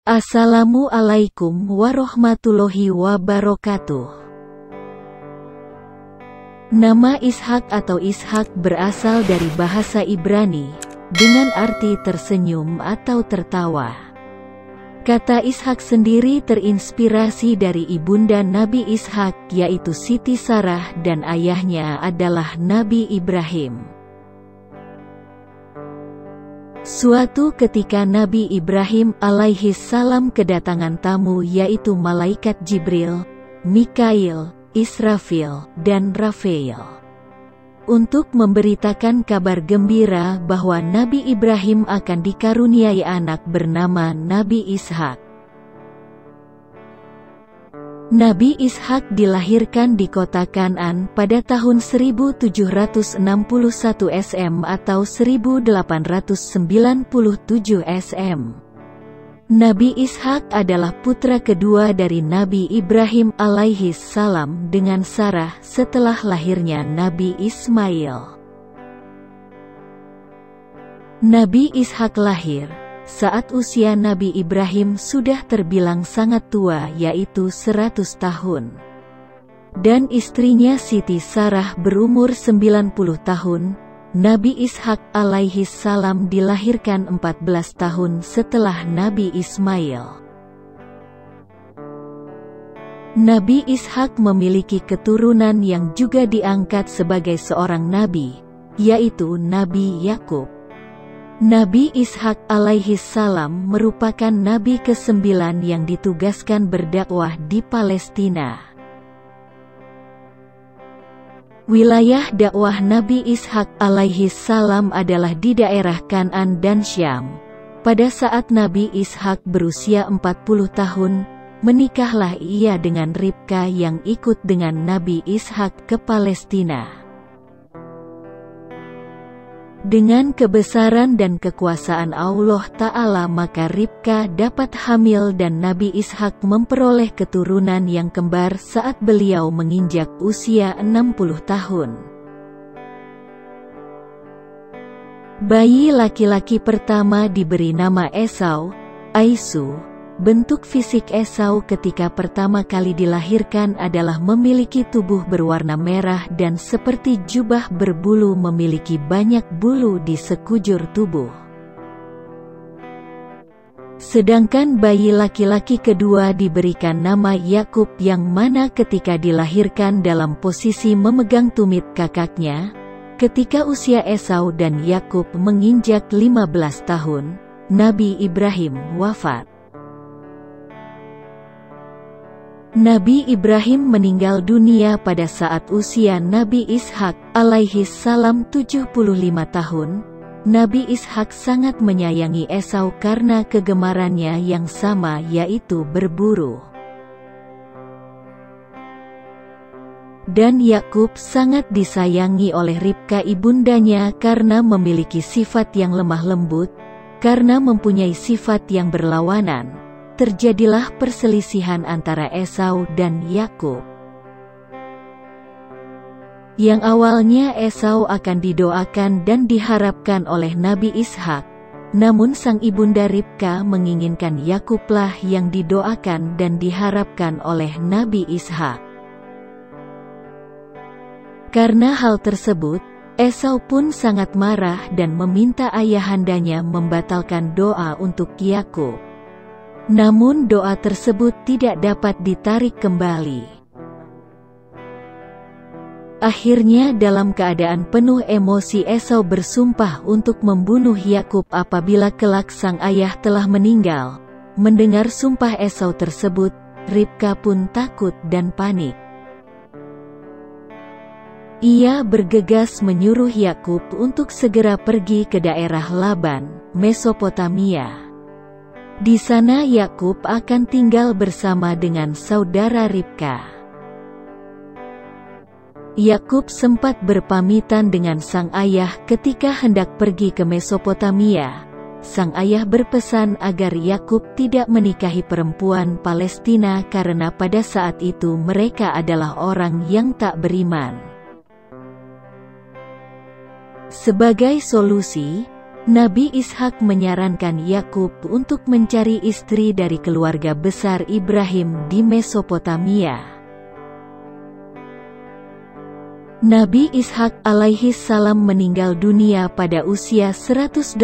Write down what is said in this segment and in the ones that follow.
Assalamualaikum warahmatullahi wabarakatuh. Nama Ishak atau Ishak berasal dari bahasa Ibrani, dengan arti tersenyum atau tertawa. Kata Ishak sendiri terinspirasi dari ibunda Nabi Ishak, yaitu Siti Sarah, dan ayahnya adalah Nabi Ibrahim. Suatu ketika Nabi Ibrahim alaihi salam kedatangan tamu, yaitu malaikat Jibril, Mikail, Israfil, dan Rafael, untuk memberitakan kabar gembira bahwa Nabi Ibrahim akan dikaruniai anak bernama Nabi Ishak. Nabi Ishak dilahirkan di kota Kan'an pada tahun 1761 SM atau 1897 SM. Nabi Ishak adalah putra kedua dari Nabi Ibrahim alaihi salam dengan Sarah setelah lahirnya Nabi Ismail. Nabi Ishak lahir saat usia Nabi Ibrahim sudah terbilang sangat tua, yaitu 100 tahun. Dan istrinya Siti Sarah berumur 90 tahun. Nabi Ishak alaihi salam dilahirkan 14 tahun setelah Nabi Ismail. Nabi Ishak memiliki keturunan yang juga diangkat sebagai seorang nabi, yaitu Nabi Yakub. Nabi Ishak alaihi salam merupakan nabi ke-9 yang ditugaskan berdakwah di Palestina. Wilayah dakwah Nabi Ishak alaihi salam adalah di daerah Kan'an dan Syam. Pada saat Nabi Ishak berusia 40 tahun, menikahlah ia dengan Ribka yang ikut dengan Nabi Ishak ke Palestina. Dengan kebesaran dan kekuasaan Allah Ta'ala, maka Ribka dapat hamil dan Nabi Ishak memperoleh keturunan yang kembar saat beliau menginjak usia 60 tahun. Bayi laki-laki pertama diberi nama Esau, Aisu. Bentuk fisik Esau ketika pertama kali dilahirkan adalah memiliki tubuh berwarna merah dan seperti jubah berbulu memiliki banyak bulu di sekujur tubuh. Sedangkan bayi laki-laki kedua diberikan nama Yakub, yang mana ketika dilahirkan dalam posisi memegang tumit kakaknya. Ketika usia Esau dan Yakub menginjak 15 tahun, Nabi Ibrahim wafat. Nabi Ibrahim meninggal dunia pada saat usia Nabi Ishak alaihi salam 75 tahun. Nabi Ishak sangat menyayangi Esau karena kegemarannya yang sama, yaitu berburu. Dan Yakub sangat disayangi oleh Ribka ibundanya karena memiliki sifat yang lemah lembut. Karena mempunyai sifat yang berlawanan, terjadilah perselisihan antara Esau dan Yakub. Yang awalnya Esau akan didoakan dan diharapkan oleh Nabi Ishak, namun sang ibunda Ribka menginginkan Yakublah yang didoakan dan diharapkan oleh Nabi Ishak. Karena hal tersebut, Esau pun sangat marah dan meminta ayahandanya membatalkan doa untuk Yakub. Namun doa tersebut tidak dapat ditarik kembali. Akhirnya dalam keadaan penuh emosi Esau bersumpah untuk membunuh Yakub apabila kelak sang ayah telah meninggal. Mendengar sumpah Esau tersebut, Ribka pun takut dan panik. Ia bergegas menyuruh Yakub untuk segera pergi ke daerah Laban, Mesopotamia. Di sana Yakub akan tinggal bersama dengan saudara Ribka. Yakub sempat berpamitan dengan sang ayah ketika hendak pergi ke Mesopotamia. Sang ayah berpesan agar Yakub tidak menikahi perempuan Palestina karena pada saat itu mereka adalah orang yang tak beriman. Sebagai solusi, Nabi Ishak menyarankan Yakub untuk mencari istri dari keluarga besar Ibrahim di Mesopotamia. Nabi Ishak alaihi salam meninggal dunia pada usia 180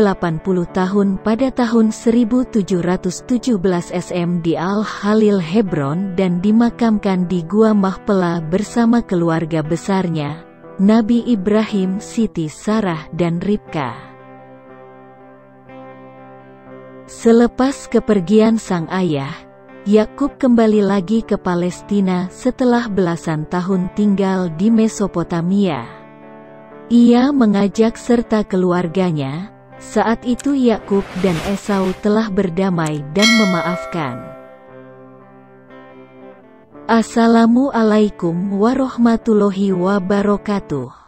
tahun pada tahun 1717 SM di Al-Khalil Hebron dan dimakamkan di Gua Mahpelah bersama keluarga besarnya, Nabi Ibrahim, Siti Sarah dan Ribka. Selepas kepergian sang ayah, Yakub kembali lagi ke Palestina setelah belasan tahun tinggal di Mesopotamia. Ia mengajak serta keluarganya. Saat itu Yakub dan Esau telah berdamai dan memaafkan. Assalamualaikum warahmatullahi wabarakatuh.